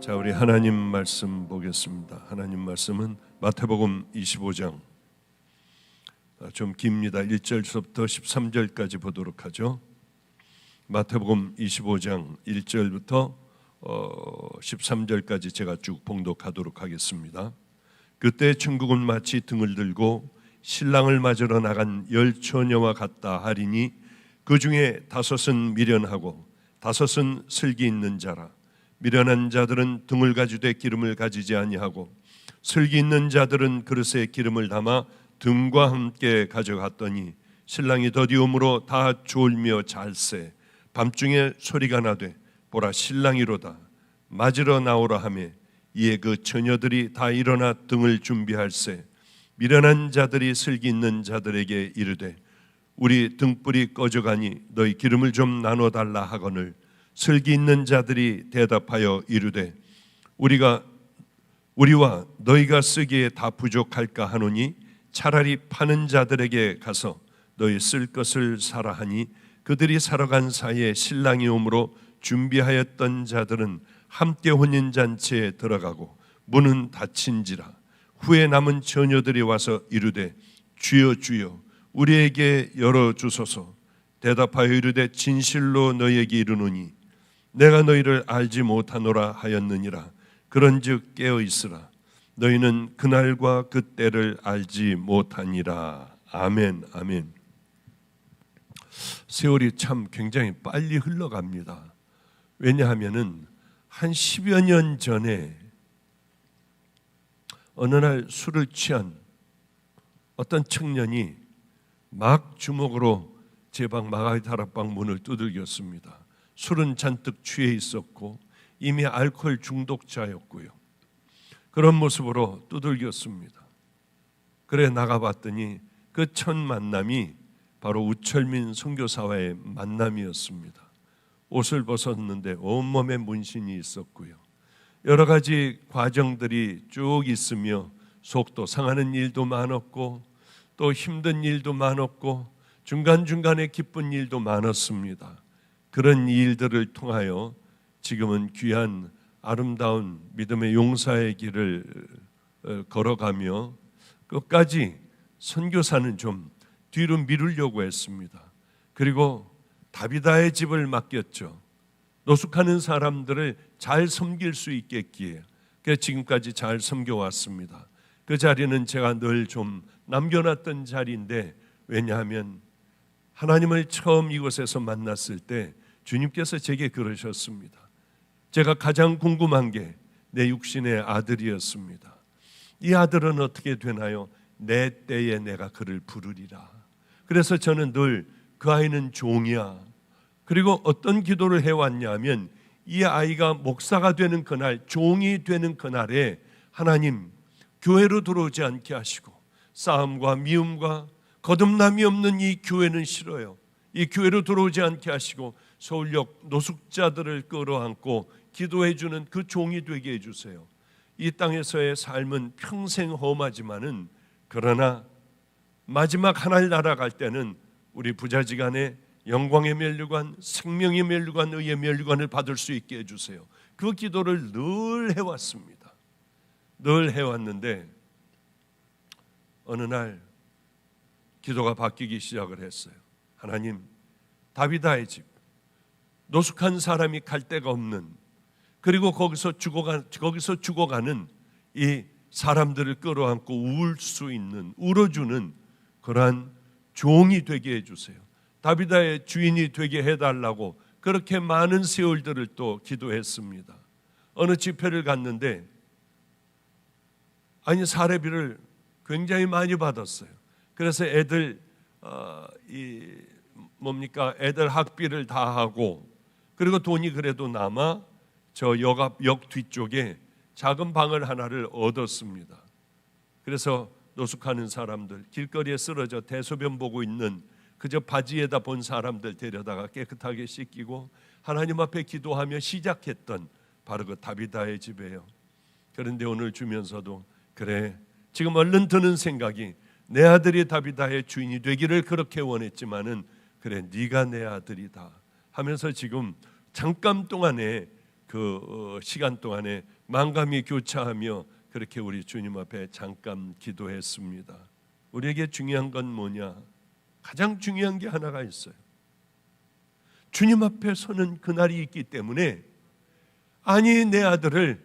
자, 우리 하나님 말씀 보겠습니다. 하나님 말씀은 마태복음 25장, 좀 깁니다. 1절부터 13절까지 보도록 하죠. 마태복음 25장 1절부터 13절까지 제가 쭉 봉독하도록 하겠습니다. 그때 천국은 마치 등을 들고 신랑을 맞으러 나간 10처녀와 같다 하리니 그 중에 5은 미련하고 5은 슬기 있는 자라. 미련한 자들은 등을 가지되 기름을 가지지 아니하고 슬기 있는 자들은 그릇에 기름을 담아 등과 함께 가져갔더니 신랑이 더디움으로 다 졸며 잘세. 밤중에 소리가 나되 보라 신랑이로다 맞으러 나오라 하매 이에 그 처녀들이 다 일어나 등을 준비할세. 미련한 자들이 슬기 있는 자들에게 이르되 우리 등불이 꺼져가니 너희 기름을 좀 나눠달라 하거늘 슬기 있는 자들이 대답하여 이르되 우리와 너희가 쓰기에 다 부족할까 하노니 차라리 파는 자들에게 가서 너희 쓸 것을 사라 하니 그들이 사러 간 사이에 신랑이 오므로 준비하였던 자들은 함께 혼인잔치에 들어가고 문은 닫힌지라. 후에 남은 처녀들이 와서 이르되 주여 주여 우리에게 열어주소서. 대답하여 이르되 진실로 너희에게 이르노니 내가 너희를 알지 못하노라 하였느니라. 그런즉 깨어 있으라. 너희는 그날과 그 때를 알지 못하니라. 아멘. 아멘. 세월이 참 굉장히 빨리 흘러갑니다. 왜냐하면은 한 10여 년 전에 어느 날 술을 취한 어떤 청년이 막 주먹으로 제 방 마가리 다락방 문을 두들겼습니다. 술은 잔뜩 취해 있었고 이미 알코올 중독자였고요. 그런 모습으로 두들겼습니다. 그래 나가봤더니 그 첫 만남이 바로 우철민 선교사와의 만남이었습니다. 옷을 벗었는데 온몸에 문신이 있었고요. 여러 가지 과정들이 쭉 있으며 속도 상하는 일도 많았고 또 힘든 일도 많았고 중간중간에 기쁜 일도 많았습니다. 그런 일들을 통하여 지금은 귀한 아름다운 믿음의 용사의 길을 걸어가며 끝까지 선교사는 좀 뒤로 미루려고 했습니다. 그리고 다비다의 집을 맡겼죠. 노숙하는 사람들을 잘 섬길 수 있겠기에 그래서 지금까지 잘 섬겨왔습니다. 그 자리는 제가 늘 좀 남겨놨던 자리인데 왜냐하면 하나님을 처음 이곳에서 만났을 때 주님께서 제게 그러셨습니다. 제가 가장 궁금한 게 내 육신의 아들이었습니다. 이 아들은 어떻게 되나요? 내 때에 내가 그를 부르리라. 그래서 저는 늘 그 아이는 종이야. 그리고 어떤 기도를 해왔냐면 이 아이가 목사가 되는 그날, 종이 되는 그날에 하나님 교회로 들어오지 않게 하시고 싸움과 미움과 거듭남이 없는 이 교회는 싫어요. 이 교회로 들어오지 않게 하시고 서울역 노숙자들을 끌어안고 기도해 주는 그 종이 되게 해주세요. 이 땅에서의 삶은 평생 험하지만은 그러나 마지막 하늘 날아갈 때는 우리 부자지간에 영광의 면류관, 생명의 면류관, 의의 면류관을 받을 수 있게 해주세요. 그 기도를 늘 해왔습니다. 늘 해왔는데 어느 날 기도가 바뀌기 시작을 했어요. 하나님, 다비다의 집, 노숙한 사람이 갈 데가 없는, 그리고 거기서 죽어가는 이 사람들을 끌어안고 울 수 있는, 울어주는 그러한 종이 되게 해주세요. 다비다의 주인이 되게 해달라고 그렇게 많은 세월들을 또 기도했습니다. 어느 집회를 갔는데 사례비를 굉장히 많이 받았어요. 그래서 애들 애들 학비를 다 하고 그리고 돈이 그래도 남아 저 역 뒤쪽에 작은 방을 하나를 얻었습니다. 그래서 노숙하는 사람들, 길거리에 쓰러져 대소변 보고 있는 그저 바지에다 본 사람들 데려다가 깨끗하게 씻기고 하나님 앞에 기도하며 시작했던 바로 그 다비다의 집이에요. 그런데 오늘 주면서도 그래, 지금 얼른 드는 생각이 내 아들이 다비다의 주인이 되기를 그렇게 원했지만은 그래 네가 내 아들이다 하면서 지금 잠깐 동안에 그 시간 동안에 만감이 교차하며 그렇게 우리 주님 앞에 잠깐 기도했습니다. 우리에게 중요한 건 뭐냐? 가장 중요한 게 하나가 있어요. 주님 앞에 서는 그날이 있기 때문에, 아니 내 아들을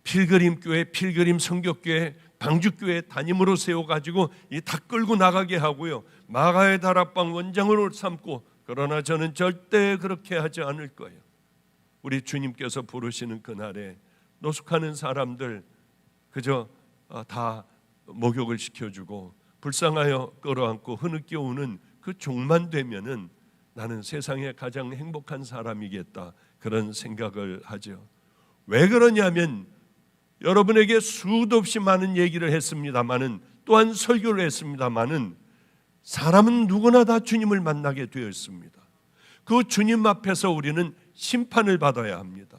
필그림교회, 필그림 성격교회, 방주교회 담임으로 세워가지고 다 끌고 나가게 하고요, 마가의 다락방 원장으로 삼고, 그러나 저는 절대 그렇게 하지 않을 거예요. 우리 주님께서 부르시는 그날에 노숙하는 사람들 그저 다 목욕을 시켜주고 불쌍하여 끌어안고 흐느껴 오는 그 종만 되면은 나는 세상에 가장 행복한 사람이겠다, 그런 생각을 하죠. 왜 그러냐면 여러분에게 수도 없이 많은 얘기를 했습니다마는, 또한 설교를 했습니다마는, 사람은 누구나 다 주님을 만나게 되어 있습니다. 그 주님 앞에서 우리는 심판을 받아야 합니다.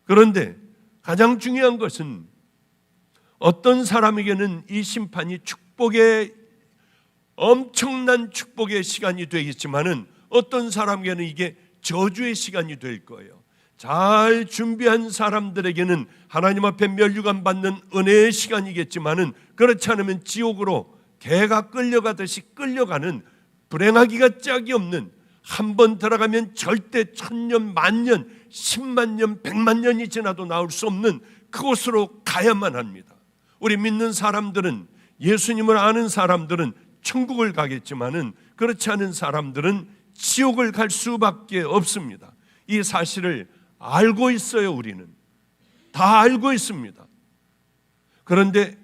그런데 가장 중요한 것은 어떤 사람에게는 이 심판이 축복의, 엄청난 축복의 시간이 되겠지만은 어떤 사람에게는 이게 저주의 시간이 될 거예요. 잘 준비한 사람들에게는 하나님 앞에 면류관 받는 은혜의 시간이겠지만은, 그렇지 않으면 지옥으로 개가 끌려가듯이 끌려가는, 불행하기가 짝이 없는, 한 번 들어가면 절대 1000년, 만년, 10만 년, 100만 년이 지나도 나올 수 없는 그곳으로 가야만 합니다. 우리 믿는 사람들은, 예수님을 아는 사람들은 천국을 가겠지만은 그렇지 않은 사람들은 지옥을 갈 수밖에 없습니다. 이 사실을 알고 있어요. 우리는 다 알고 있습니다. 그런데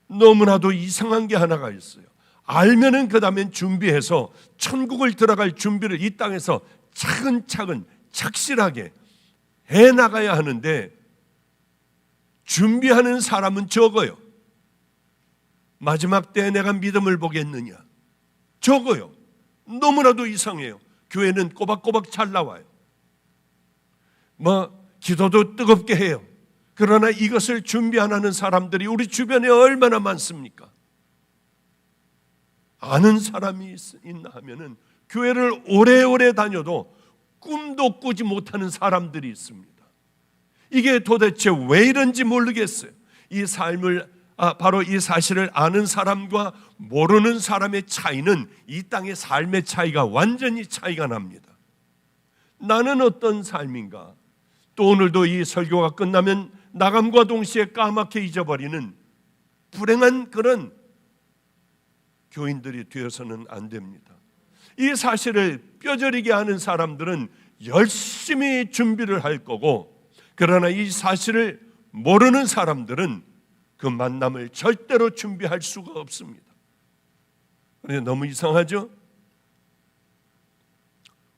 너무나도 이상한 게 하나가 있어요. 알면은 그 다음엔 준비해서 천국을 들어갈 준비를 이 땅에서 차근차근 착실하게 해나가야 하는데, 준비하는 사람은 적어요. 마지막 때에 내가 믿음을 보겠느냐? 적어요. 너무나도 이상해요. 교회는 꼬박꼬박 잘 나와요. 기도도 뜨겁게 해요. 그러나 이것을 준비 안 하는 사람들이 우리 주변에 얼마나 많습니까? 아는 사람이 있나 하면은 교회를 오래오래 다녀도 꿈도 꾸지 못하는 사람들이 있습니다. 이게 도대체 왜 이런지 모르겠어요. 이 삶을, 바로 이 사실을 아는 사람과 모르는 사람의 차이는 이 땅의 삶의 차이가 완전히 차이가 납니다. 나는 어떤 삶인가? 또 오늘도 이 설교가 끝나면 나감과 동시에 까맣게 잊어버리는 불행한 그런 교인들이 되어서는 안 됩니다. 이 사실을 뼈저리게 아는 사람들은 열심히 준비를 할 거고, 그러나 이 사실을 모르는 사람들은 그 만남을 절대로 준비할 수가 없습니다. 그런데 너무 이상하죠?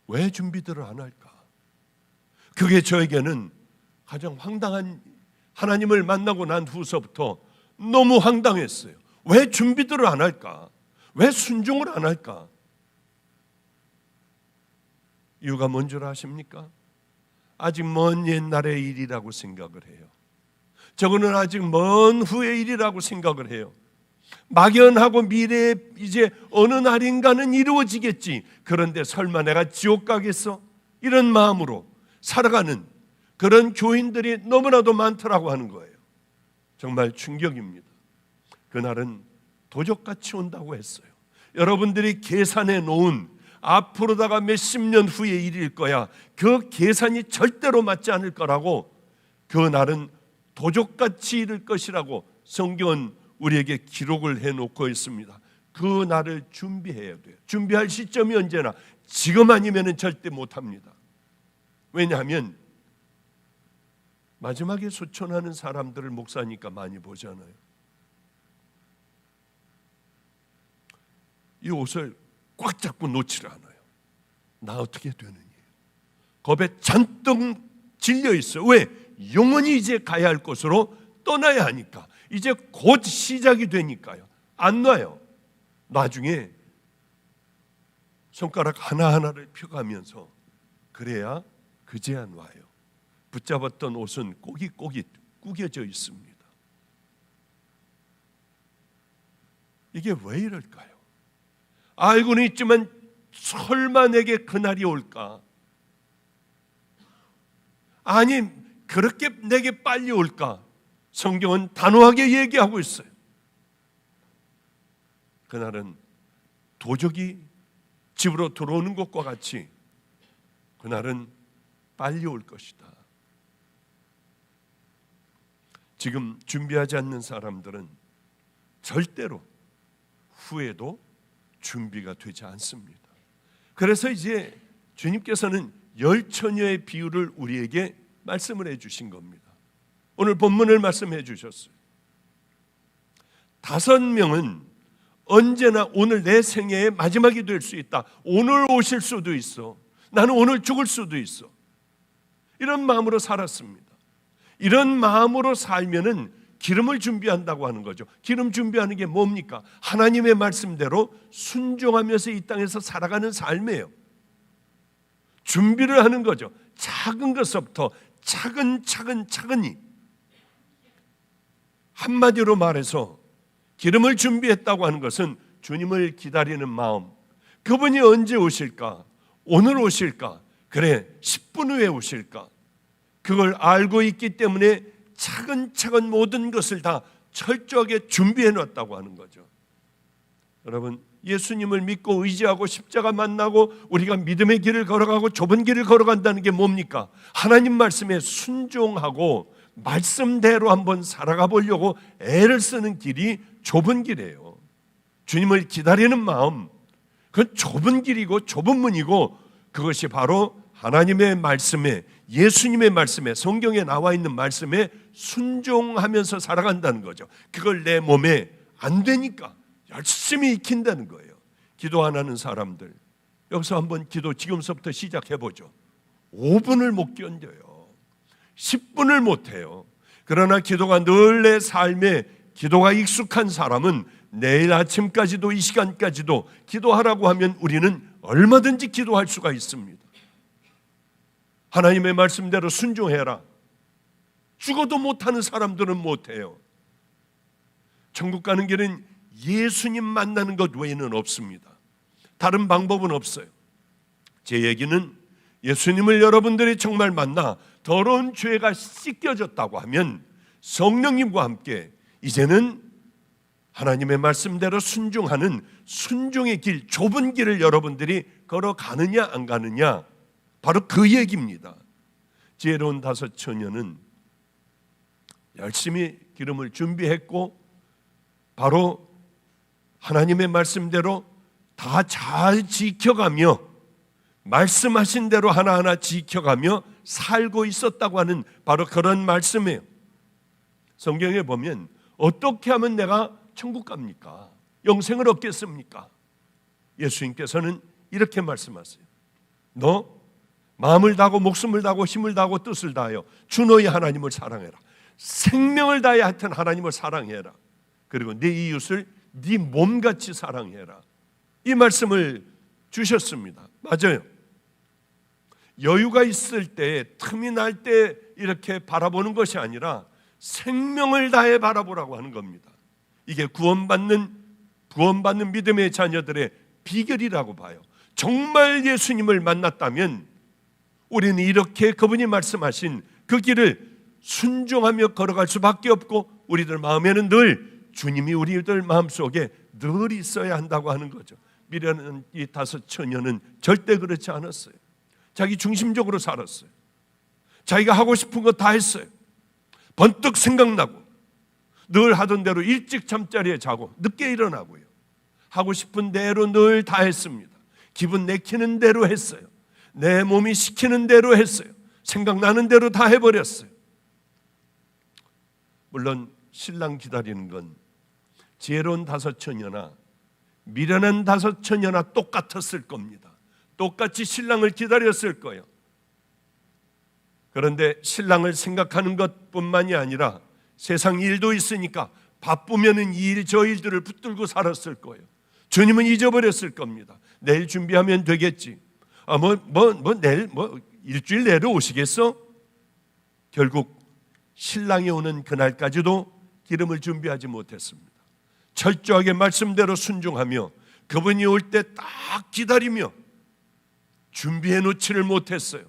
왜 준비들을 안 할까? 그게 저에게는 가장 황당한, 하나님을 만나고 난 후서부터 너무 황당했어요. 왜 준비들을 안 할까? 왜 순종을 안 할까? 이유가 뭔 줄 아십니까? 아직 먼 옛날의 일이라고 생각을 해요. 저거는 아직 먼 후의 일이라고 생각을 해요. 막연하고 미래에 이제 어느 날인가는 이루어지겠지. 그런데 설마 내가 지옥 가겠어? 이런 마음으로 살아가는 그런 교인들이 너무나도 많더라고 하는 거예요. 정말 충격입니다. 그날은 도적같이 온다고 했어요. 여러분들이 계산해 놓은 앞으로다가 몇십 년 후의 일일 거야. 그 계산이 절대로 맞지 않을 거라고, 그 날은 도적같이 이를 것이라고 성경은 우리에게 기록을 해놓고 있습니다. 그 날을 준비해야 돼요. 준비할 시점이 언제나 지금 아니면 절대 못합니다. 왜냐하면 마지막에 소천하는 사람들을 목사니까 많이 보잖아요. 이 옷을 꽉 잡고 놓지를 않아요. 나 어떻게 되느냐. 겁에 잔뜩 질려 있어요. 왜? 영원히 이제 가야 할 곳으로 떠나야 하니까. 이제 곧 시작이 되니까요. 안 놔요. 나중에 손가락 하나하나를 펴가면서 그래야 그제야 놔요. 붙잡았던 옷은 꼬깃꼬깃 구겨져 있습니다. 이게 왜 이럴까요? 알고는 있지만 설마 내게 그날이 올까? 아니, 그렇게 내게 빨리 올까? 성경은 단호하게 얘기하고 있어요. 그날은 도적이 집으로 들어오는 것과 같이 그날은 빨리 올 것이다. 지금 준비하지 않는 사람들은 절대로 후에도 준비가 되지 않습니다. 그래서 이제 주님께서는 10처녀의 비유를 우리에게 말씀을 해주신 겁니다. 오늘 본문을 말씀해 주셨어요. 5명은 언제나 오늘 내 생애의 마지막이 될 수 있다. 오늘 오실 수도 있어. 나는 오늘 죽을 수도 있어. 이런 마음으로 살았습니다. 이런 마음으로 살면은 기름을 준비한다고 하는 거죠. 기름 준비하는 게 뭡니까? 하나님의 말씀대로 순종하면서 이 땅에서 살아가는 삶이에요. 준비를 하는 거죠. 작은 것부터 차근차근히. 한마디로 말해서 기름을 준비했다고 하는 것은 주님을 기다리는 마음. 그분이 언제 오실까? 오늘 오실까? 그래, 10분 후에 오실까? 그걸 알고 있기 때문에 차근차근 모든 것을 다 철저하게 준비해 놨다고 하는 거죠. 여러분, 예수님을 믿고 의지하고 십자가 만나고 우리가 믿음의 길을 걸어가고 좁은 길을 걸어간다는 게 뭡니까? 하나님 말씀에 순종하고 말씀대로 한번 살아가 보려고 애를 쓰는 길이 좁은 길이에요. 주님을 기다리는 마음, 그건 좁은 길이고 좁은 문이고, 그것이 바로 하나님의 말씀에, 예수님의 말씀에, 성경에 나와 있는 말씀에 순종하면서 살아간다는 거죠. 그걸 내 몸에 안 되니까 열심히 익힌다는 거예요. 기도 안 하는 사람들, 여기서 한번 기도 지금서부터 시작해보죠. 5분을 못 견뎌요. 10분을 못 해요. 그러나 기도가 늘 내 삶에 기도가 익숙한 사람은 내일 아침까지도 이 시간까지도 기도하라고 하면 우리는 얼마든지 기도할 수가 있습니다. 하나님의 말씀대로 순종해라. 죽어도 못하는 사람들은 못해요. 천국 가는 길은 예수님 만나는 것 외에는 없습니다. 다른 방법은 없어요. 제 얘기는 예수님을 여러분들이 정말 만나 더러운 죄가 씻겨졌다고 하면 성령님과 함께 이제는 하나님의 말씀대로 순종하는 순종의 길, 좁은 길을 여러분들이 걸어가느냐 안 가느냐, 바로 그 얘기입니다. 지혜로운 5처녀는 열심히 기름을 준비했고 바로 하나님의 말씀대로 다 잘 지켜가며 말씀하신 대로 하나하나 지켜가며 살고 있었다고 하는 바로 그런 말씀이에요. 성경에 보면 어떻게 하면 내가 천국 갑니까? 영생을 얻겠습니까? 예수님께서는 이렇게 말씀하세요. 너 마음을 다하고 목숨을 다하고 힘을 다하고 뜻을 다하여 주 너희 하나님을 사랑해라. 생명을 다해 하여튼 하나님을 사랑해라. 그리고 네 이웃을 네 몸같이 사랑해라. 이 말씀을 주셨습니다. 맞아요. 여유가 있을 때, 틈이 날 때 이렇게 바라보는 것이 아니라 생명을 다해 바라보라고 하는 겁니다. 이게 구원받는 믿음의 자녀들의 비결이라고 봐요. 정말 예수님을 만났다면 우리는 이렇게 그분이 말씀하신 그 길을 순종하며 걸어갈 수밖에 없고, 우리들 마음에는 늘 주님이 우리들 마음속에 늘 있어야 한다고 하는 거죠. 미련한 이 5처녀는 절대 그렇지 않았어요. 자기 중심적으로 살았어요. 자기가 하고 싶은 거 다 했어요. 번뜩 생각나고 늘 하던 대로 일찍 잠자리에 자고 늦게 일어나고요. 하고 싶은 대로 늘 다 했습니다. 기분 내키는 대로 했어요. 내 몸이 시키는 대로 했어요. 생각나는 대로 다 해버렸어요. 물론 신랑 기다리는 건 지혜로운 5처녀나 미련한 5처녀나 똑같았을 겁니다. 똑같이 신랑을 기다렸을 거예요. 그런데 신랑을 생각하는 것뿐만이 아니라 세상 일도 있으니까 바쁘면은 이 일 저 일들을 붙들고 살았을 거예요. 주님은 잊어버렸을 겁니다. 내일 준비하면 되겠지. 내일 일주일 내로 오시겠어? 결국 신랑이 오는 그날까지도 기름을 준비하지 못했습니다. 철저하게 말씀대로 순종하며 그분이 올 때 딱 기다리며 준비해 놓지를 못했어요.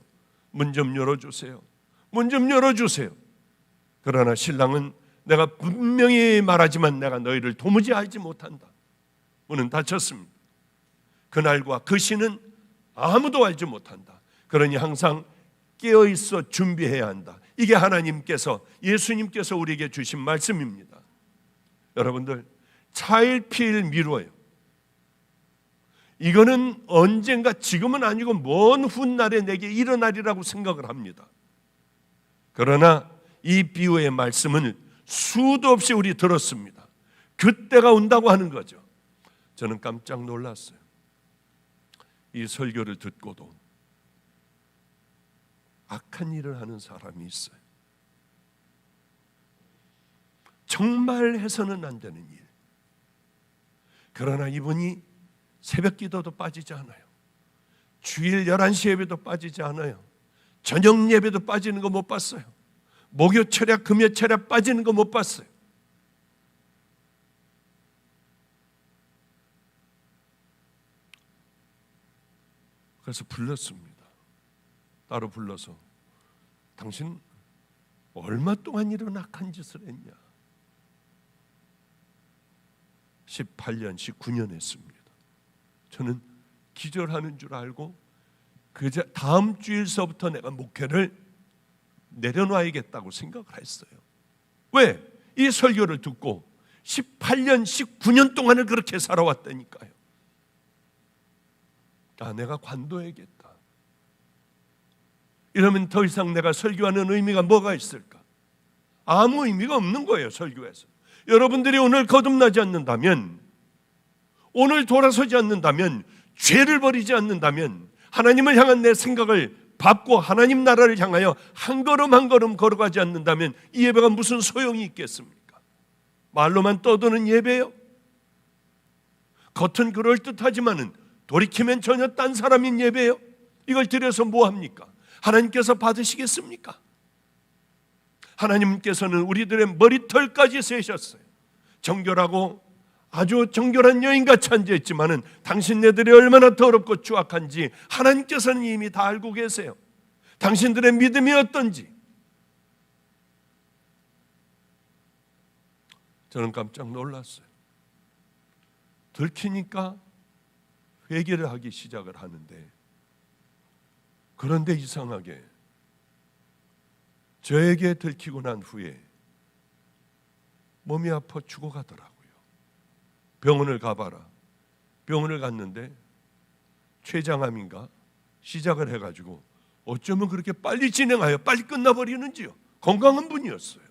문 좀 열어주세요. 문 좀 열어주세요. 그러나 신랑은 내가 분명히 말하지만 내가 너희를 도무지 알지 못한다. 문은 닫혔습니다. 그날과 그 시는 아무도 알지 못한다. 그러니 항상 깨어있어 준비해야 한다. 이게 하나님께서, 예수님께서 우리에게 주신 말씀입니다. 여러분들, 차일피일 미뤄요. 이거는 언젠가, 지금은 아니고 먼 훗날에 내게 일어나리라고 생각을 합니다. 그러나 이 비유의 말씀은 수도 없이 우리 들었습니다. 그때가 온다고 하는 거죠. 저는 깜짝 놀랐어요. 이 설교를 듣고도 악한 일을 하는 사람이 있어요. 정말 해서는 안 되는 일. 그러나 이분이 새벽 기도도 빠지지 않아요. 주일 11시 예배도 빠지지 않아요. 저녁 예배도 빠지는 거 못 봤어요. 목요 철야, 금요 철야 빠지는 거 못 봤어요. 그래서 불렀습니다. 따로 불러서 당신 얼마 동안 이런 악한 짓을 했냐? 18년, 19년 했습니다. 저는 기절하는 줄 알고 그 다음 주일서부터 내가 목회를 내려놔야겠다고 생각을 했어요. 왜? 이 설교를 듣고 18년, 19년 동안을 그렇게 살아왔다니까요. 아, 내가 관둬야겠다. 이러면 더 이상 내가 설교하는 의미가 뭐가 있을까? 아무 의미가 없는 거예요, 설교에서. 여러분들이 오늘 거듭나지 않는다면, 오늘 돌아서지 않는다면, 죄를 버리지 않는다면, 하나님을 향한 내 생각을 밟고 하나님 나라를 향하여 한 걸음 한 걸음 걸어가지 않는다면 이 예배가 무슨 소용이 있겠습니까? 말로만 떠드는 예배요? 겉은 그럴듯하지만은 돌이키면 전혀 딴 사람인 예배요? 이걸 드려서 뭐합니까? 하나님께서 받으시겠습니까? 하나님께서는 우리들의 머리털까지 세셨어요. 정결하고 아주 정결한 여인같이 앉아있지만은 당신네들이 얼마나 더럽고 추악한지 하나님께서는 이미 다 알고 계세요. 당신들의 믿음이 어떤지. 저는 깜짝 놀랐어요. 들키니까 회개를 하기 시작을 하는데, 그런데 이상하게 저에게 들키고 난 후에 몸이 아파 죽어가더라고요. 병원을 가봐라. 병원을 갔는데 췌장암인가 시작을 해가지고 어쩌면 그렇게 빨리 진행하여 빨리 끝나버리는지요. 건강한 분이었어요.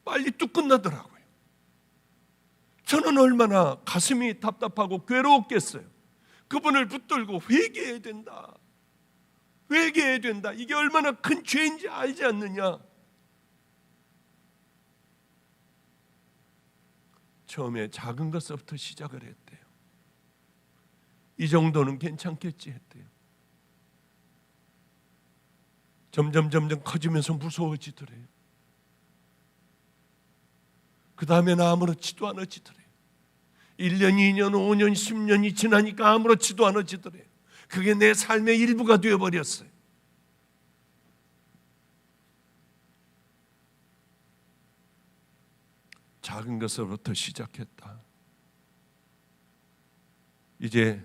빨리 뚝 끝나더라고요. 저는 얼마나 가슴이 답답하고 괴로웠겠어요. 그분을 붙들고 회개해야 된다. 회개해야 된다. 이게 얼마나 큰 죄인지 알지 않느냐. 처음에 작은 것부터 시작을 했대요. 이 정도는 괜찮겠지 했대요. 점점 커지면서 무서워지더래요. 그 다음에는 아무렇지도 않아지더래요. 1년, 2년, 5년, 10년이 지나니까 아무렇지도 않아지더래요. 그게 내 삶의 일부가 되어버렸어요. 작은 것으로부터 시작했다. 이제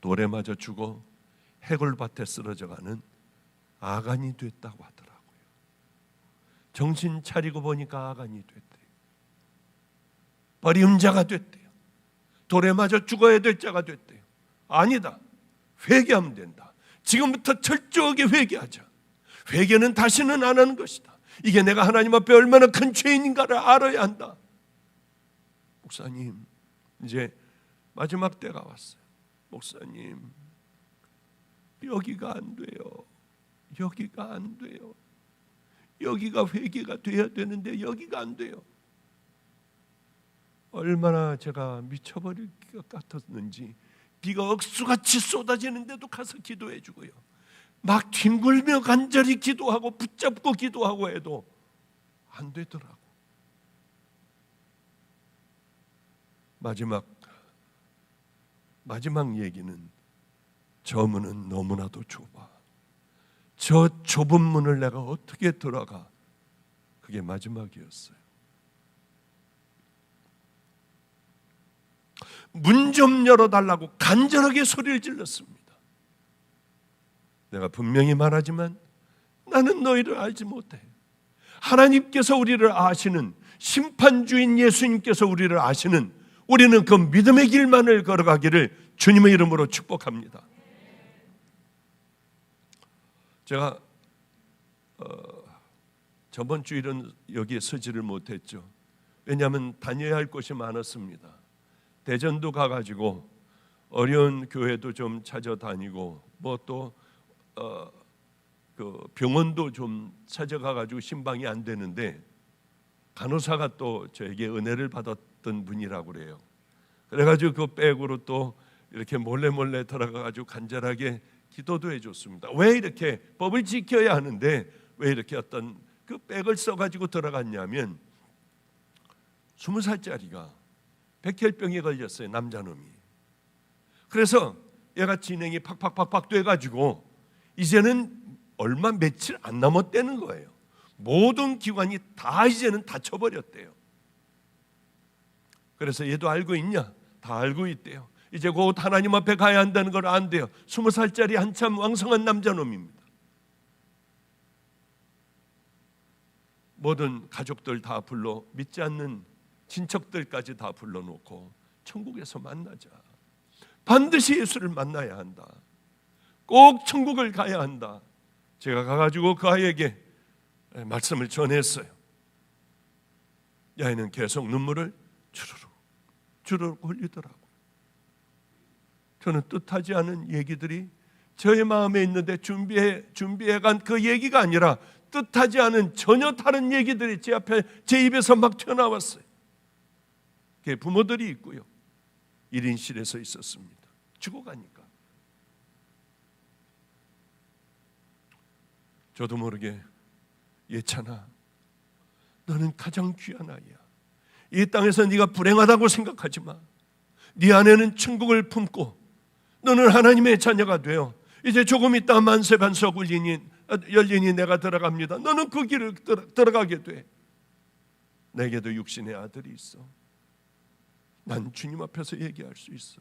돌에 맞아 죽어 해골밭에 쓰러져가는 아간이 됐다고 하더라고요. 정신 차리고 보니까 아간이 됐대요. 버림자가 됐대요. 돌에 맞아 죽어야 될 자가 됐대요. 아니다. 회개하면 된다. 지금부터 철저하게 회개하자. 회개는 다시는 안 하는 것이다. 이게 내가 하나님 앞에 얼마나 큰 죄인인가를 알아야 한다. 목사님, 이제 마지막 때가 왔어요. 목사님, 여기가 안 돼요. 여기가 안 돼요. 여기가 회개가 돼야 되는데 여기가 안 돼요. 얼마나 제가 미쳐버릴 것 같았는지 비가 억수같이 쏟아지는데도 가서 기도해 주고요. 막 뒹굴며 간절히 기도하고 붙잡고 기도하고 해도 안 되더라고. 마지막 얘기는 저 문은 너무나도 좁아. 저 좁은 문을 내가 어떻게 들어가? 그게 마지막이었어요. 문 좀 열어달라고 간절하게 소리를 질렀습니다. 내가 분명히 말하지만 나는 너희를 알지 못해. 하나님께서 우리를 아시는, 심판주인 예수님께서 우리를 아시는, 우리는 그 믿음의 길만을 걸어가기를 주님의 이름으로 축복합니다. 제가 저번 주일은 여기에 서지를 못했죠. 왜냐하면 다녀야 할 곳이 많았습니다. 대전도 가가지고 어려운 교회도 좀 찾아다니고 뭐 또 그 병원도 좀 찾아가가지고 신방이 안 되는데 간호사가 또 저에게 은혜를 받았던 분이라고 그래요. 그래가지고 그 백으로 또 이렇게 몰래 들어가가지고 간절하게 기도도 해줬습니다. 왜 이렇게 법을 지켜야 하는데 왜 이렇게 어떤 그 백을 써가지고 들어갔냐면 20살짜리가 백혈병에 걸렸어요. 남자놈이. 그래서 얘가 진행이 팍팍팍팍 돼가지고 이제는 얼마 며칠 안 남았다는 거예요. 모든 기관이 다 이제는 닫혀버렸대요. 그래서 얘도 알고 있냐? 다 알고 있대요. 이제 곧 하나님 앞에 가야 한다는 걸 안대요. 20살짜리 한참 왕성한 남자놈입니다. 모든 가족들 다 불러, 믿지 않는 친척들까지 다 불러놓고 천국에서 만나자. 반드시 예수를 만나야 한다. 꼭 천국을 가야 한다. 제가 가가지고 그 아이에게 말씀을 전했어요. 이 아이는 계속 눈물을 주르륵 흘리더라고요. 저는 뜻하지 않은 얘기들이 저의 마음에 있는데 준비해간 그 얘기가 아니라 뜻하지 않은 전혀 다른 얘기들이 제 앞에 제 입에서 막 튀어나왔어요. 그게 부모들이 있고요. 1인실에서 있었습니다. 죽어가니까. 저도 모르게 예찬아, 너는 가장 귀한 아이야. 이 땅에서 네가 불행하다고 생각하지 마. 네 안에는 천국을 품고 너는 하나님의 자녀가 되어 이제 조금 있다 만세반석 열리니 내가 들어갑니다. 너는 그 길을 들어가게 돼. 내게도 육신의 아들이 있어. 난 주님 앞에서 얘기할 수 있어.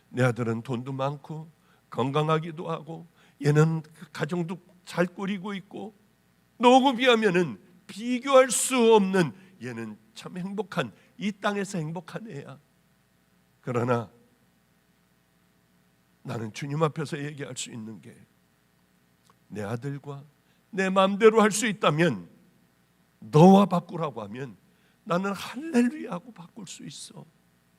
내 아들은 돈도 많고 건강하기도 하고 얘는 가정도 잘 꾸리고 있고 너하고 비하면은 비교할 수 없는 얘는 참 행복한, 이 땅에서 행복한 애야. 그러나 나는 주님 앞에서 얘기할 수 있는 게 내 아들과 내 마음대로 할 수 있다면 너와 바꾸라고 하면 나는 할렐루야하고 바꿀 수 있어.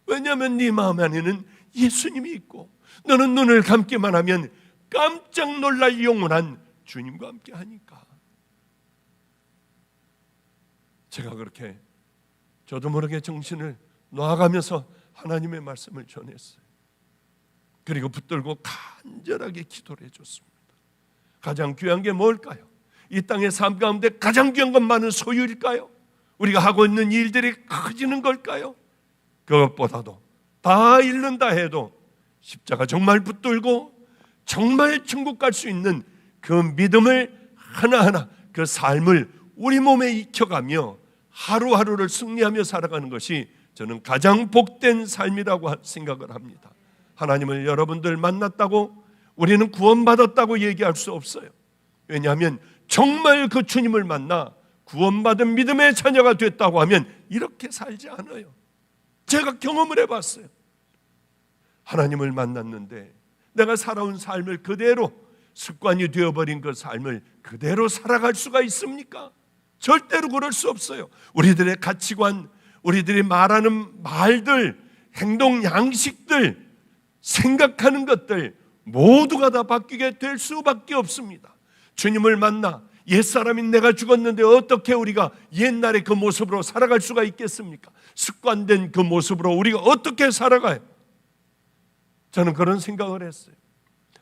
왜냐하면 네 마음 안에는 예수님이 있고 너는 눈을 감기만 하면 깜짝 놀랄 영원한 주님과 함께 하니까. 제가 그렇게 저도 모르게 정신을 놔가면서 하나님의 말씀을 전했어요. 그리고 붙들고 간절하게 기도를 해줬습니다. 가장 귀한 게 뭘까요? 이 땅의 삶 가운데 가장 귀한 것만은 소유일까요? 우리가 하고 있는 일들이 커지는 걸까요? 그것보다도 다 잃는다 해도 십자가 정말 붙들고 정말 천국 갈 수 있는 그 믿음을 하나하나, 그 삶을 우리 몸에 익혀가며 하루하루를 승리하며 살아가는 것이 저는 가장 복된 삶이라고 생각을 합니다. 하나님을 여러분들 만났다고 우리는 구원받았다고 얘기할 수 없어요. 왜냐하면 정말 그 주님을 만나 구원받은 믿음의 자녀가 됐다고 하면 이렇게 살지 않아요. 제가 경험을 해봤어요. 하나님을 만났는데 내가 살아온 삶을 그대로, 습관이 되어버린 그 삶을 그대로 살아갈 수가 있습니까? 절대로 그럴 수 없어요. 우리들의 가치관, 우리들이 말하는 말들, 행동 양식들, 생각하는 것들 모두가 다 바뀌게 될 수밖에 없습니다. 주님을 만나 옛사람인 내가 죽었는데 어떻게 우리가 옛날의 그 모습으로 살아갈 수가 있겠습니까? 습관된 그 모습으로 우리가 어떻게 살아가요? 저는 그런 생각을 했어요.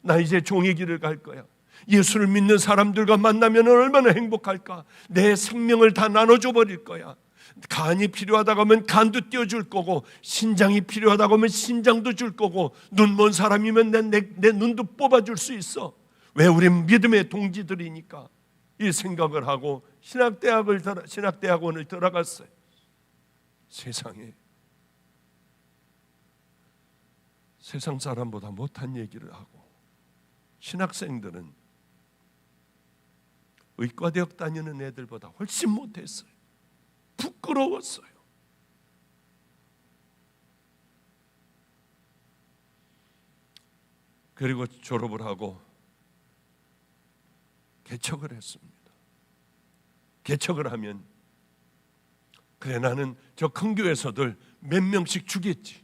나 이제 종의 길을 갈 거야. 예수를 믿는 사람들과 만나면 얼마나 행복할까? 내 생명을 다 나눠줘 버릴 거야. 간이 필요하다고 하면 간도 띄워줄 거고, 신장이 필요하다고 하면 신장도 줄 거고, 눈 먼 사람이면 내 눈도 뽑아줄 수 있어. 왜 우리 믿음의 동지들이니까 이 생각을 하고 신학대학원을 들어갔어요. 세상에 세상 사람보다 못한 얘기를 하고 신학생들은 의과대학 다니는 애들보다 훨씬 못했어요. 부끄러웠어요. 그리고 졸업을 하고 개척을 했습니다. 개척을 하면 그래 나는 저 큰 교회에서들 몇 명씩 주겠지.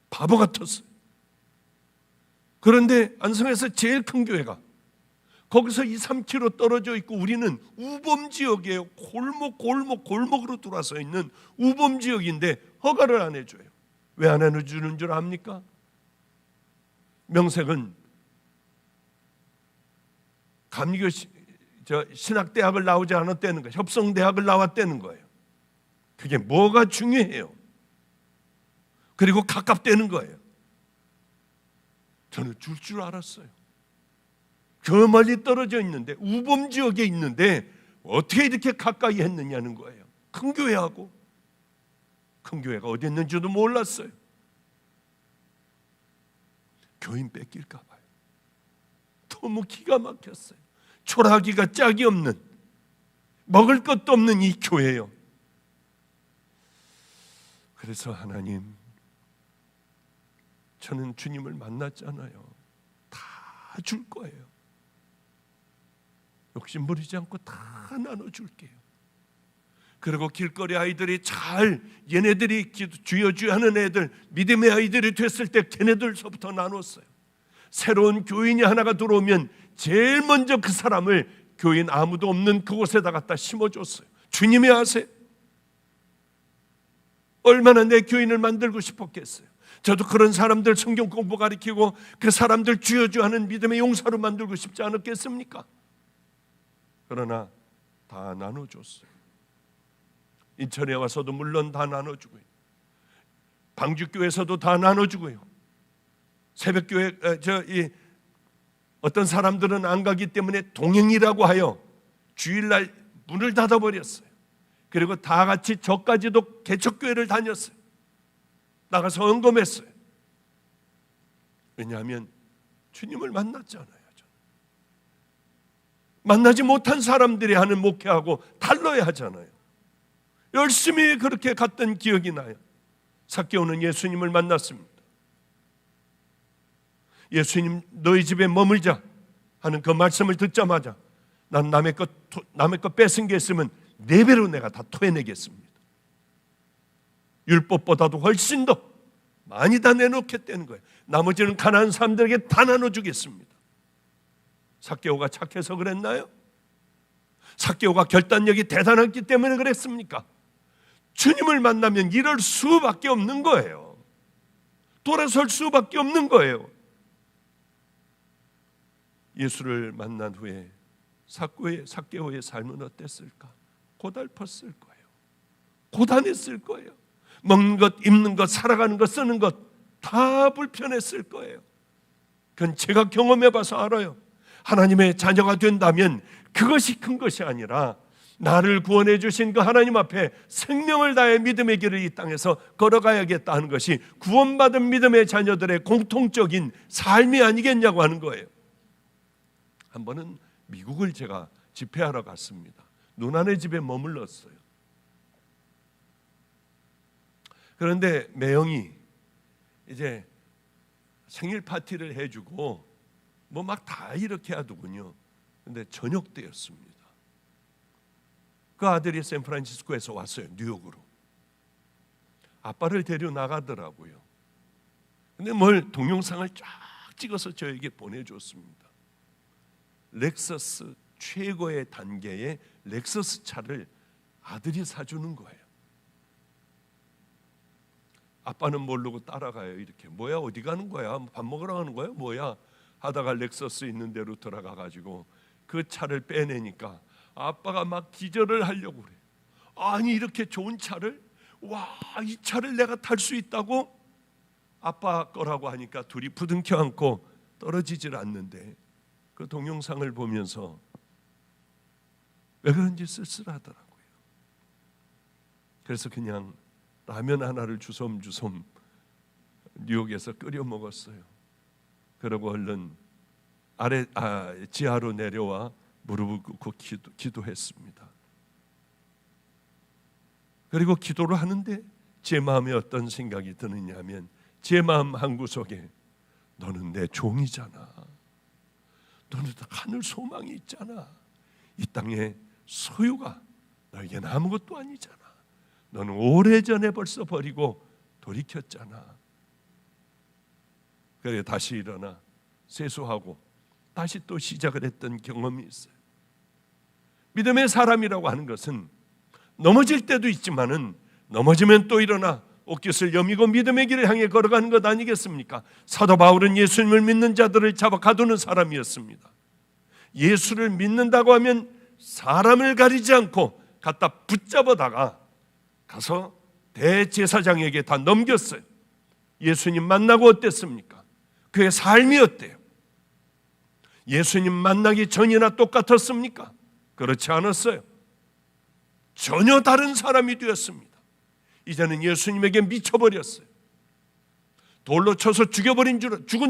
바보 같았어요. 그런데 안성에서 제일 큰 교회가 거기서 2-3km 떨어져 있고 우리는 우범지역이에요. 골목으로 들어와서 있는 우범지역인데 허가를 안 해줘요. 왜 안 해주는 줄 압니까? 명색은 감리교 신학대학을 나오지 않았다는 거예요. 협성대학을 나왔다는 거예요. 그게 뭐가 중요해요? 그리고 가깝다는 거예요. 저는 줄 알았어요. 저 멀리 떨어져 있는데 우범지역에 있는데 어떻게 이렇게 가까이 했느냐는 거예요. 큰 교회하고 큰 교회가 어디 있는지도 몰랐어요. 교인 뺏길까 봐요. 너무 기가 막혔어요. 초라하기가 짝이 없는 먹을 것도 없는 이 교회요. 그래서 하나님, 저는 주님을 만났잖아요. 다 줄 거예요. 욕심 부리지 않고 다 나눠줄게요. 그리고 길거리 아이들이 잘 얘네들이 주여 주여 하는 애들, 믿음의 아이들이 됐을 때 걔네들서부터 나눴어요. 새로운 교인이 하나가 들어오면 제일 먼저 그 사람을 교인 아무도 없는 그곳에다 갖다 심어줬어요. 주님이 아세요? 얼마나 내 교인을 만들고 싶었겠어요. 저도 그런 사람들 성경 공부 가르치고 그 사람들 주여 주여 하는 믿음의 용사로 만들고 싶지 않았겠습니까? 그러나 다 나눠줬어요. 인천에 와서도 물론 다 나눠주고요. 방주교에서도 다 나눠주고요. 새벽교회 어떤 사람들은 안 가기 때문에 동행이라고 하여 주일날 문을 닫아버렸어요. 그리고 다 같이 저까지도 개척교회를 다녔어요. 나가서 언검했어요. 왜냐하면 주님을 만났잖아요. 만나지 못한 사람들이 하는 목회하고 달라야 하잖아요. 열심히 그렇게 갔던 기억이 나요. 삭개오는 예수님을 만났습니다. 예수님, 너희 집에 머물자 하는 그 말씀을 듣자마자 난 남의 것 뺏은 게 있으면 4배로 내가 다 토해내겠습니다. 율법보다도 훨씬 더 많이 다 내놓겠다는 거예요. 나머지는 가난한 사람들에게 다 나눠주겠습니다. 삭개오가 착해서 그랬나요? 삭개오가 결단력이 대단했기 때문에 그랬습니까? 주님을 만나면 이럴 수밖에 없는 거예요. 돌아설 수밖에 없는 거예요. 예수를 만난 후에 삭개오의 삶은 어땠을까? 고달팠을 거예요. 고단했을 거예요. 먹는 것, 입는 것, 살아가는 것, 쓰는 것 다 불편했을 거예요. 그건 제가 경험해 봐서 알아요. 하나님의 자녀가 된다면 그것이 큰 것이 아니라 나를 구원해 주신 그 하나님 앞에 생명을 다해 믿음의 길을 이 땅에서 걸어가야겠다 하는 것이 구원받은 믿음의 자녀들의 공통적인 삶이 아니겠냐고 하는 거예요. 한 번은 미국을 제가 집회하러 갔습니다. 누나네 집에 머물렀어요. 그런데 매형이 이제 생일 파티를 해주고 뭐 막 다 이렇게 하더군요. 근데 저녁 때였습니다. 그 아들이 샌프란시스코에서 왔어요. 뉴욕으로. 아빠를 데려 나가더라고요. 근데 뭘 동영상을 쫙 찍어서 저에게 보내줬습니다. 렉서스 최고의 단계의 렉서스 차를 아들이 사주는 거예요. 아빠는 모르고 따라가요. 이렇게 뭐야 어디 가는 거야? 밥 먹으러 가는 거야? 뭐야? 하다가 렉서스 있는 데로 들어가가지고 그 차를 빼내니까 아빠가 막 기절을 하려고 그래요. 아니 이렇게 좋은 차를 이 차를 내가 탈 수 있다고? 아빠 거라고 하니까 둘이 부둥켜 안고 떨어지질 않는데 그 동영상을 보면서 왜 그런지 쓸쓸하더라고요. 그래서 그냥 라면 하나를 주섬주섬 뉴욕에서 끓여 먹었어요. 그러고 얼른 지하로 내려와 무릎을 꿇고 기도했습니다. 그리고 기도를 하는데 제 마음에 어떤 생각이 드느냐 하면, 제 마음 한구석에 너는 내 종이잖아. 너는 하늘 소망이 있잖아. 이 땅의 소유가 너에게는 아무것도 아니잖아. 너는 오래전에 벌써 버리고 돌이켰잖아. 그래 다시 일어나 세수하고 다시 또 시작을 했던 경험이 있어요. 믿음의 사람이라고 하는 것은 넘어질 때도 있지만은 넘어지면 또 일어나 옷깃을 여미고 믿음의 길을 향해 걸어가는 것 아니겠습니까? 사도 바울은 예수님을 믿는 자들을 잡아 가두는 사람이었습니다. 예수를 믿는다고 하면 사람을 가리지 않고 갖다 붙잡아다가 가서 대제사장에게 다 넘겼어요. 예수님 만나고 어땠습니까? 그의 삶이 어때요? 예수님 만나기 전이나 똑같았습니까? 그렇지 않았어요. 전혀 다른 사람이 되었습니다. 이제는 예수님에게 미쳐버렸어요. 돌로 쳐서 죽은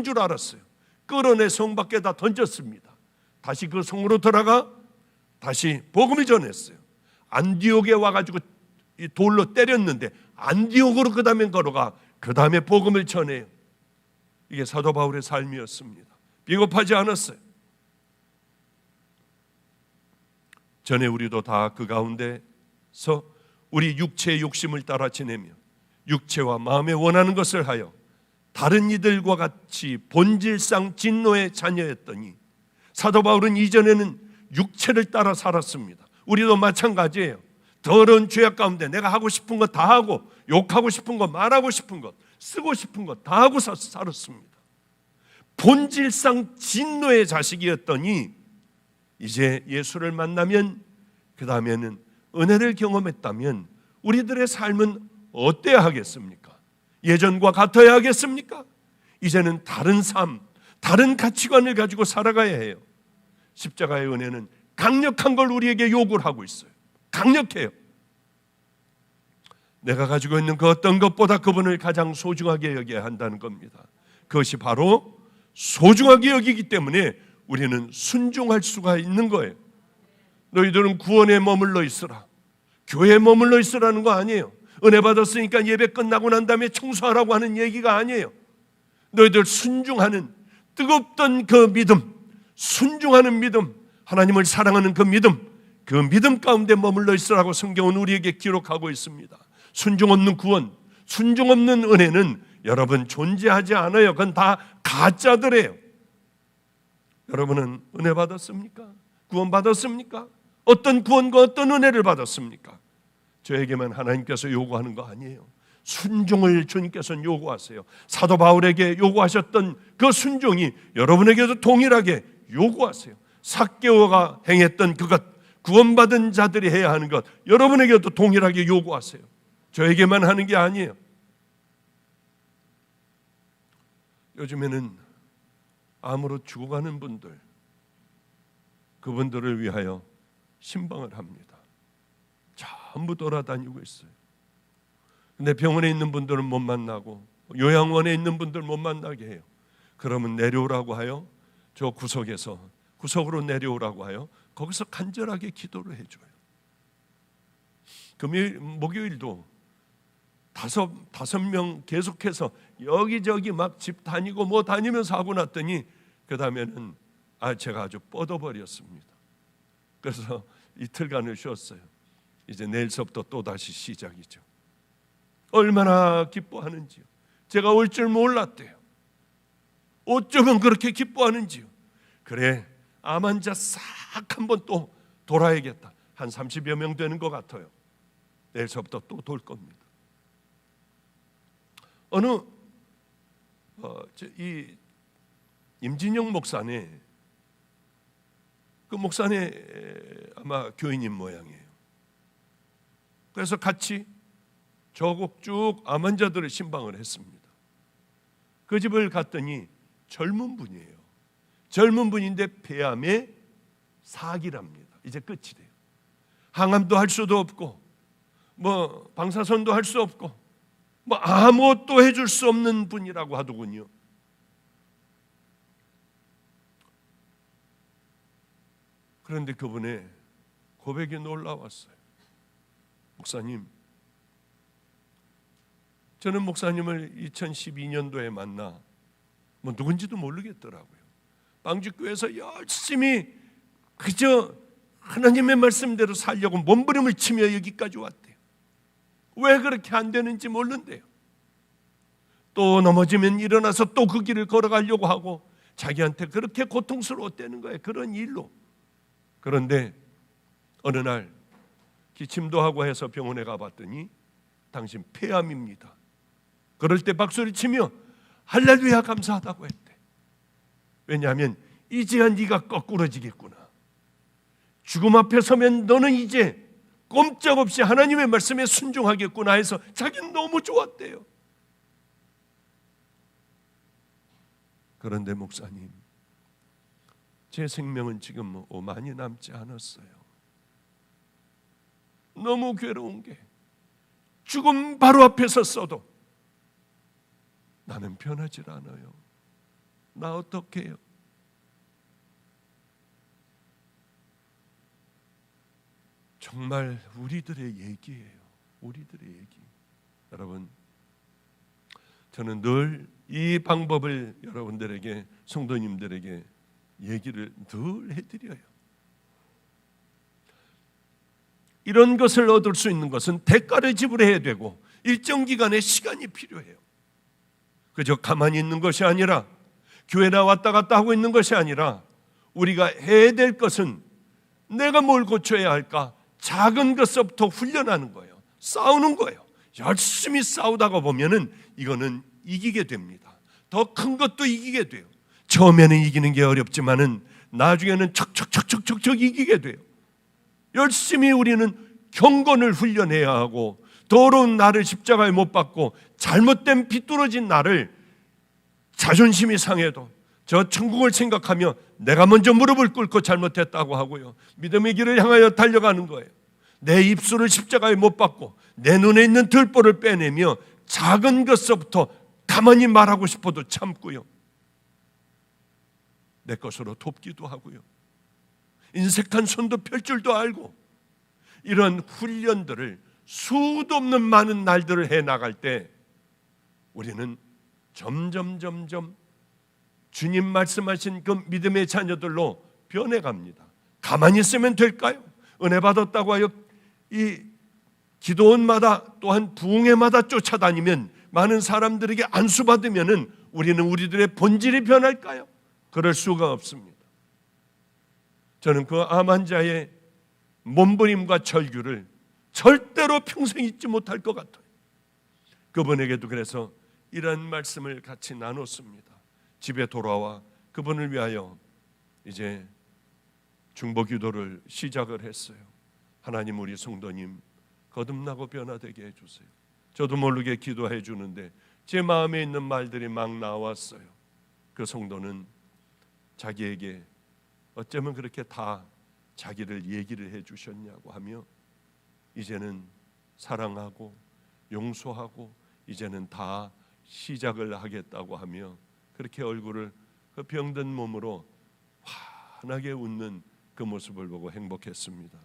줄 알았어요. 끌어내 성 밖에다 던졌습니다. 다시 그 성으로 들어가 다시 복음을 전했어요. 안디옥에 와가지고 이 돌로 때렸는데 안디옥으로 그 다음에 걸어가 그 다음에 복음을 전해요. 이게 사도 바울의 삶이었습니다. 비겁하지 않았어요. 전에 우리도 다 그 가운데서 우리 육체의 욕심을 따라 지내며 육체와 마음에 원하는 것을 하여 다른 이들과 같이 본질상 진노의 자녀였더니, 사도 바울은 이전에는 육체를 따라 살았습니다. 우리도 마찬가지예요. 더러운 죄악 가운데 내가 하고 싶은 것 다 하고, 욕하고 싶은 것, 말하고 싶은 것, 쓰고 싶은 것 다 하고 살았습니다. 본질상 진노의 자식이었더니 이제 예수를 만나면, 그 다음에는 은혜를 경험했다면 우리들의 삶은 어때야 하겠습니까? 예전과 같아야 하겠습니까? 이제는 다른 삶, 다른 가치관을 가지고 살아가야 해요. 십자가의 은혜는 강력한 걸 우리에게 요구를 하고 있어요. 강력해요. 내가 가지고 있는 그 어떤 것보다 그분을 가장 소중하게 여겨야 한다는 겁니다. 그것이 바로 소중하게 여기기 때문에 우리는 순종할 수가 있는 거예요. 너희들은 구원에 머물러 있으라, 교회에 머물러 있으라는 거 아니에요. 은혜 받았으니까 예배 끝나고 난 다음에 청소하라고 하는 얘기가 아니에요. 너희들 순종하는 뜨겁던 그 믿음, 순종하는 믿음, 하나님을 사랑하는 그 믿음 가운데 머물러 있으라고 성경은 우리에게 기록하고 있습니다. 순종 없는 구원, 순종 없는 은혜는 여러분 존재하지 않아요. 그건 다 가짜들이에요. 여러분은 은혜 받았습니까? 구원 받았습니까? 어떤 구원과 어떤 은혜를 받았습니까? 저에게만 하나님께서 요구하는 거 아니에요. 순종을 주님께서는 요구하세요. 사도 바울에게 요구하셨던 그 순종이 여러분에게도 동일하게 요구하세요. 삭개오가 행했던 그것, 구원받은 자들이 해야 하는 것, 여러분에게도 동일하게 요구하세요. 저에게만 하는 게 아니에요. 요즘에는 암으로 죽어가는 분들, 그분들을 위하여 신방을 합니다. 전부 돌아다니고 있어요. 근데 병원에 있는 분들은 못 만나고 요양원에 있는 분들 못 만나게 해요. 그러면 내려오라고 하여 저 구석으로 내려오라고 하여 거기서 간절하게 기도를 해줘요. 금요일, 목요일도 다섯 명 계속해서 여기저기 막 집 다니고 뭐 다니면서 하고 났더니 그 다음에는 제가 아주 뻗어버렸습니다. 그래서 이틀간을 쉬었어요. 이제 내일서부터 또 다시 시작이죠. 얼마나 기뻐하는지요. 제가 올 줄 몰랐대요. 어쩌면 그렇게 기뻐하는지요. 그래, 암 환자 싹 한번 또 돌아야겠다. 한 30여 명 되는 것 같아요. 내일서부터 또 돌 겁니다. 이 임진영 목사네, 그 목사네 아마 교인인 모양이에요. 그래서 같이 저곡 쭉 암 환자들을 신방을 했습니다. 그 집을 갔더니 젊은 분이에요. 젊은 분인데 폐암에 사기랍니다. 이제 끝이 돼요. 항암도 할 수도 없고 뭐 방사선도 할 수 없고 뭐 아무것도 해줄 수 없는 분이라고 하더군요. 그런데 그분의 고백이 놀라웠어요. 목사님, 저는 목사님을 2012년도에 만나 뭐 누군지도 모르겠더라고요. 빵주교회에서 열심히 그저 하나님의 말씀대로 살려고 몸부림을 치며 여기까지 왔대요. 왜 그렇게 안 되는지 모른대요. 또 넘어지면 일어나서 또 그 길을 걸어가려고 하고 자기한테 그렇게 고통스러웠다는 거예요. 그런 일로. 그런데 어느 날 기침도 하고 해서 병원에 가봤더니 당신 폐암입니다. 그럴 때 박수를 치며 할렐루야 감사하다고 했대. 왜냐하면 이제야 네가 거꾸러지겠구나. 죽음 앞에 서면 너는 이제 꼼짝없이 하나님의 말씀에 순종하겠구나 해서 자기는 너무 좋았대요. 그런데 목사님, 제 생명은 지금 많이 남지 않았어요. 너무 괴로운 게 죽음 바로 앞에 섰어도 나는 변하질 않아요. 나 어떻게 해요? 정말 우리들의 얘기예요. 우리들의 얘기. 여러분, 저는 늘 이 방법을 여러분들에게, 성도님들에게 얘기를 늘 해드려요. 이런 것을 얻을 수 있는 것은 대가를 지불해야 되고 일정 기간의 시간이 필요해요. 그저 가만히 있는 것이 아니라, 교회나 왔다 갔다 하고 있는 것이 아니라, 우리가 해야 될 것은 내가 뭘 고쳐야 할까? 작은 것부터 훈련하는 거예요. 싸우는 거예요. 열심히 싸우다가 보면은 이거는 이기게 됩니다. 더 큰 것도 이기게 돼요. 처음에는 이기는 게 어렵지만은 나중에는 척척척척척 이기게 돼요. 열심히 우리는 경건을 훈련해야 하고, 더러운 나를 십자가에 못 박고 잘못된 비뚤어진 나를 자존심이 상해도 저 천국을 생각하며 내가 먼저 무릎을 꿇고 잘못했다고 하고요, 믿음의 길을 향하여 달려가는 거예요. 내 입술을 십자가에 못 박고 내 눈에 있는 들보를 빼내며 작은 것서부터 가만히 말하고 싶어도 참고요, 내 것으로 돕기도 하고요, 인색한 손도 펼 줄도 알고, 이런 훈련들을 수도 없는 많은 날들을 해나갈 때 우리는 점점 주님 말씀하신 그 믿음의 자녀들로 변해갑니다. 가만히 있으면 될까요? 은혜 받았다고 하여 이 기도원마다 또한 부흥회마다 쫓아다니면, 많은 사람들에게 안수받으면 우리는 우리들의 본질이 변할까요? 그럴 수가 없습니다. 저는 그 암 환자의 몸부림과 절규를 절대로 평생 잊지 못할 것 같아요. 그분에게도 그래서 이런 말씀을 같이 나눴습니다. 집에 돌아와 그분을 위하여 이제 중보 기도를 시작을 했어요. 하나님, 우리 성도님 거듭나고 변화되게 해주세요. 저도 모르게 기도해 주는데 제 마음에 있는 말들이 막 나왔어요. 그 성도는 자기에게 어쩌면 그렇게 다 자기를 얘기를 해 주셨냐고 하며, 이제는 사랑하고 용서하고 이제는 다 시작을 하겠다고 하며, 그렇게 얼굴을 그 병든 몸으로 환하게 웃는 그 모습을 보고 행복했습니다.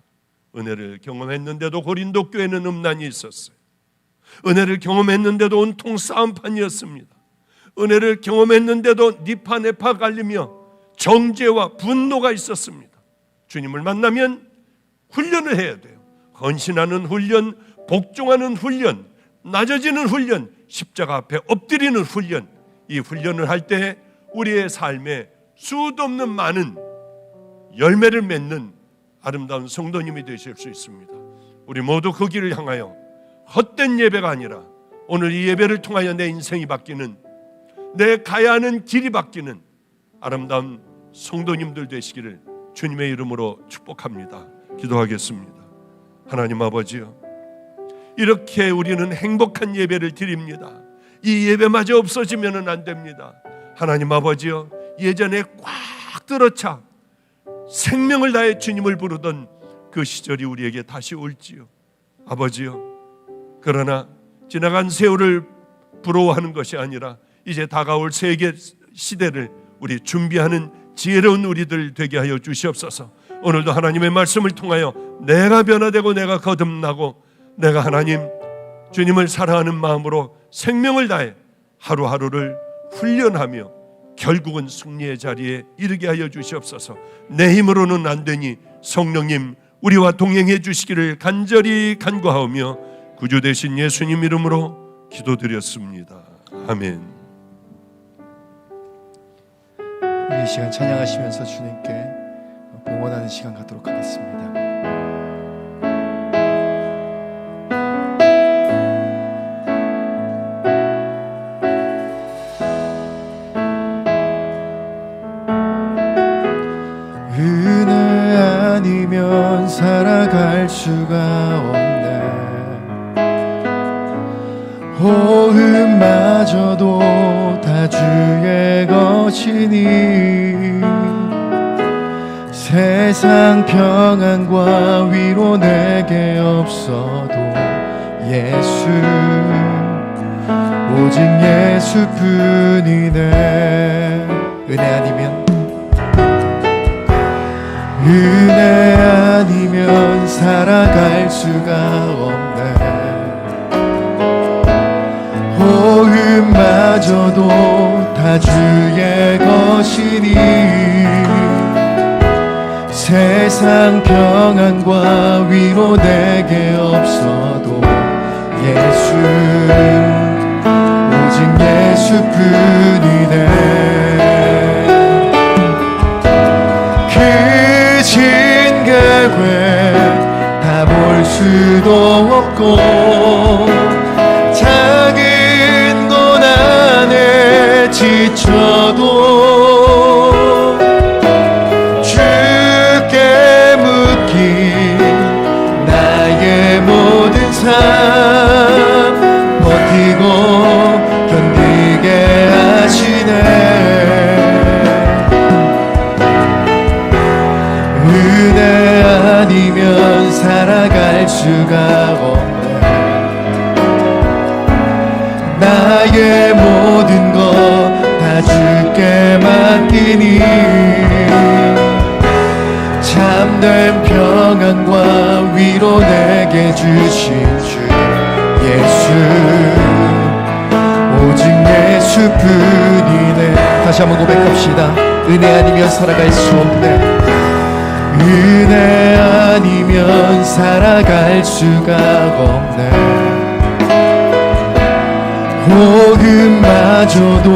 은혜를 경험했는데도 고린도 교회는 음란이 있었어요. 은혜를 경험했는데도 온통 싸움판이었습니다. 은혜를 경험했는데도 니파네파 갈리며 정죄와 분노가 있었습니다. 주님을 만나면 훈련을 해야 돼요. 헌신하는 훈련, 복종하는 훈련, 낮아지는 훈련, 십자가 앞에 엎드리는 훈련. 이 훈련을 할 때 우리의 삶에 수도 없는 많은 열매를 맺는 아름다운 성도님이 되실 수 있습니다. 우리 모두 그 길을 향하여 헛된 예배가 아니라 오늘 이 예배를 통하여 내 인생이 바뀌는, 내 가야 하는 길이 바뀌는 아름다운 성도님들 되시기를 주님의 이름으로 축복합니다. 기도하겠습니다. 하나님 아버지요, 이렇게 우리는 행복한 예배를 드립니다. 이 예배마저 없어지면 안 됩니다. 하나님 아버지요, 예전에 꽉 떨어차 생명을 다해 주님을 부르던 그 시절이 우리에게 다시 올지요. 아버지요, 그러나 지나간 세월을 부러워하는 것이 아니라 이제 다가올 세계 시대를 우리 준비하는 지혜로운 우리들 되게 하여 주시옵소서. 오늘도 하나님의 말씀을 통하여 내가 변화되고 내가 거듭나고 내가 하나님 주님을 사랑하는 마음으로 생명을 다해 하루하루를 훈련하며 결국은 승리의 자리에 이르게 하여 주시옵소서. 내 힘으로는 안 되니 성령님 우리와 동행해 주시기를 간절히 간구하오며 구주 되신 예수님 이름으로 기도드렸습니다. 아멘. 우리 이 시간 찬양하시면서 주님께 봉헌하는 시간 갖도록 하겠습니다. 은혜 아니면 살아갈 수가 없네. 호흡마저도 다 주의 것이니 세상 평안과 위로 내게 없어도 예수 오직 예수뿐이네. 은혜 아니면 살아갈 수가 없네. 호흡마저도 다 주의 것이니 세상 평안과 위로 내게 없어도 예수 오직 예수뿐이네. 그 진계획 다 볼 수도 없고 작은 고난에 지쳐도 주께 묻기 나의 모든 삶 버티고 견디게 하시네. 은혜 아니면 살아갈 수가 없네. 나의 모든 것 다 주께 맡기니 참된 평안과 위로 내게 주신 주 예수 오직 예수뿐이네. 다시 한번 고백합시다. 은혜 아니면 살아갈 수 없네. 은혜 아니면 살아갈 수가 없네. 호흡마저도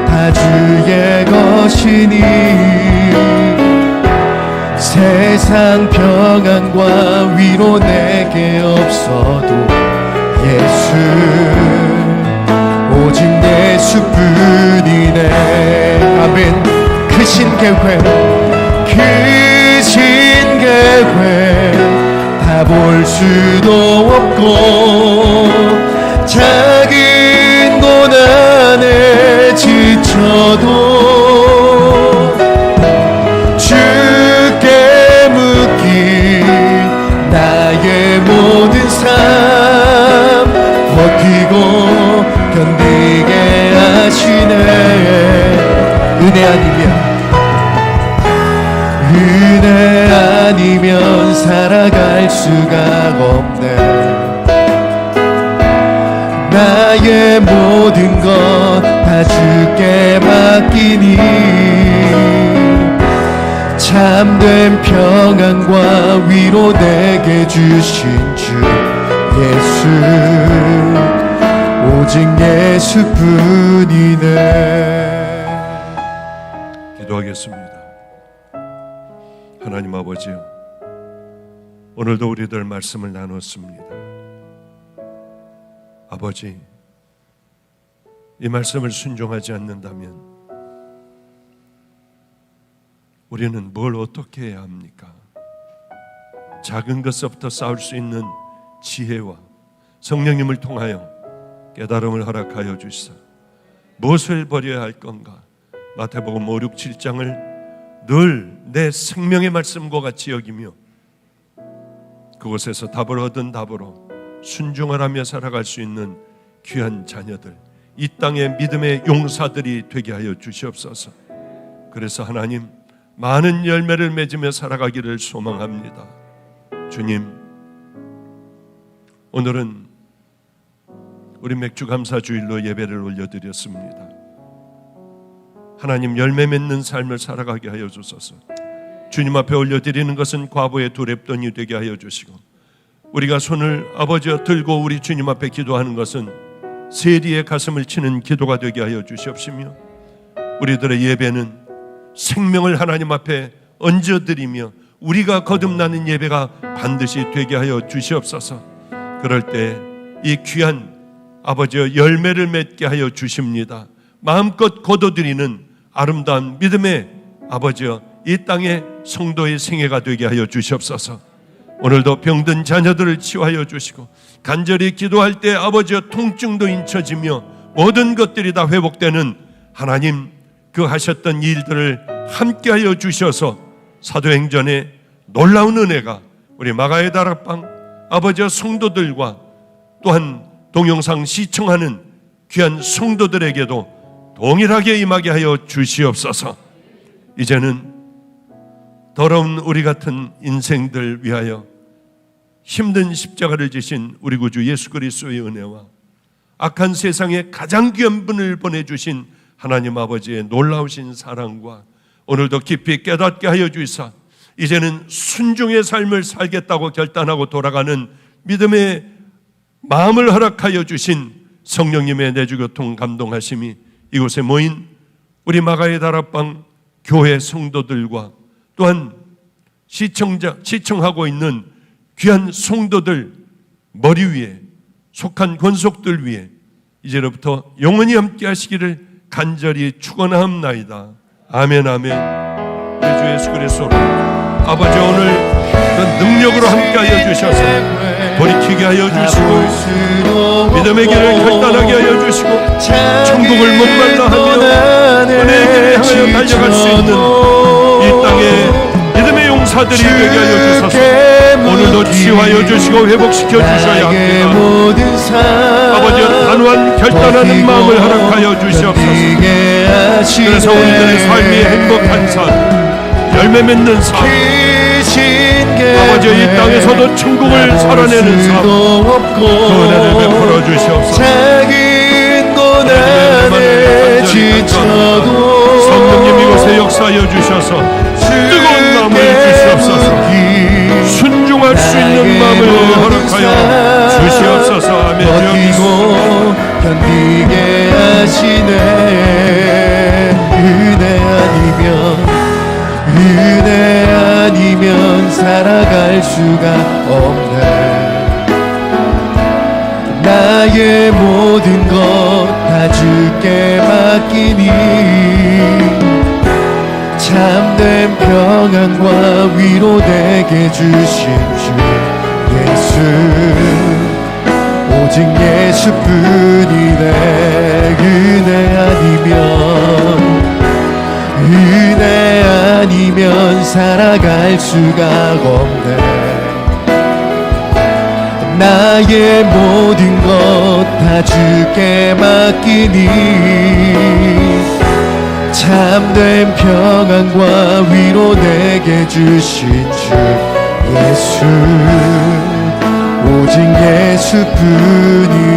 다 주의 것이니 세상 평안과 위로 내게 없어도 예수 오직 예수뿐이네. 아멘. 크신 계획 다 볼 수도 없고 작은 고난에 지쳐도 주께 묻기 나의 모든 삶 버티고 견디게 하시네. 은혜 아니면 살아갈 수가 없네. 나의 모든 것 다 주께 맡기니 참된 평안과 위로 내게 주신 주 예수 오직 예수뿐이네. 기도하겠습니다. 하나님 아버지요, 오늘도 우리들 말씀을 나눴습니다. 아버지, 이 말씀을 순종하지 않는다면 우리는 뭘 어떻게 해야 합니까? 작은 것부터 싸울 수 있는 지혜와 성령님을 통하여 깨달음을 허락하여 주시사 무엇을 버려야 할 건가? 마태복음 5, 6, 7장을 늘 내 생명의 말씀과 같이 여기며 그곳에서 답을 얻은 답으로 순종을 하며 살아갈 수 있는 귀한 자녀들, 이 땅의 믿음의 용사들이 되게 하여 주시옵소서. 그래서 하나님, 많은 열매를 맺으며 살아가기를 소망합니다. 주님, 오늘은 우리 맥주감사주일로 예배를 올려드렸습니다. 하나님, 열매 맺는 삶을 살아가게 하여 주소서. 주님 앞에 올려드리는 것은 과부의 두 랩돈이 되게 하여 주시고, 우리가 손을 아버지와 들고 우리 주님 앞에 기도하는 것은 세리의 가슴을 치는 기도가 되게 하여 주시옵시며, 우리들의 예배는 생명을 하나님 앞에 얹어드리며 우리가 거듭나는 예배가 반드시 되게 하여 주시옵소서. 그럴 때 이 귀한 아버지의 열매를 맺게 하여 주십니다. 마음껏 거둬들이는 아름다운 믿음의 아버지여, 이 땅의 성도의 생애가 되게 하여 주시옵소서. 오늘도 병든 자녀들을 치유하여 주시고, 간절히 기도할 때 아버지여 통증도 잊혀지며 모든 것들이 다 회복되는 하나님, 그 하셨던 일들을 함께하여 주셔서 사도행전의 놀라운 은혜가 우리 마가의 다락방 아버지와 성도들과 또한 동영상 시청하는 귀한 성도들에게도 동일하게 임하게 하여 주시옵소서. 이제는 더러운 우리 같은 인생들 위하여 힘든 십자가를 지신 우리 구주 예수 그리스도의 은혜와 악한 세상에 가장 귀한 분을 보내주신 하나님 아버지의 놀라우신 사랑과 오늘도 깊이 깨닫게 하여 주시사 이제는 순종의 삶을 살겠다고 결단하고 돌아가는 믿음의 마음을 허락하여 주신 성령님의 내주교통 감동하심이 이곳에 모인 우리 마가의 다락방 교회 성도들과 또한 시청하고 있는 귀한 성도들 머리 위에 속한 권속들 위에 이제로부터 영원히 함께 하시기를 간절히 축원하옵나이다. 아멘, 아멘. 우리 주 예수 그리스도로 아버지, 오늘 그 능력으로 함께 하여 주셔서 돌이키게 하여 주시고 믿음의 길을 결단하게 하여 주시고 천국을 목말라 하며 은혜의 길을 향하여 달려갈 수 있는 이 땅에 믿음의 용사들이 되게 하여 주소서. 오늘도 치유하여 주시고 회복시켜 주셔야 합니다. 아버지, 단호한 결단하는 마음을 허락하여 주시옵소서. 그래서 우리들의 삶이 행복한 삶, 열매 맺는 삶, 아버지, 이 땅에서도 천국을 살아내는 삶, 그 은혜를 베풀어 주시옵소서. 성령님 이곳에 역사하여 주셔서 뜨거운 마음을 주시옵소서. 순종할 수 있는 마음을 허락하여 주시옵소서. 아멘. 버티고 견디게 하시네. 은혜 아니면 살아갈 수가 없네. 나의 모든 것 다 주께 맡기니 참된 평안과 위로 내게 주신 주 예수, 오직 예수뿐이네. 은혜 아니면 살아갈 수가 없네. 나의 모든 것 다 주께 맡기니 참된 평안과 위로 내게 주신 주 예수, 오직 예수뿐이네.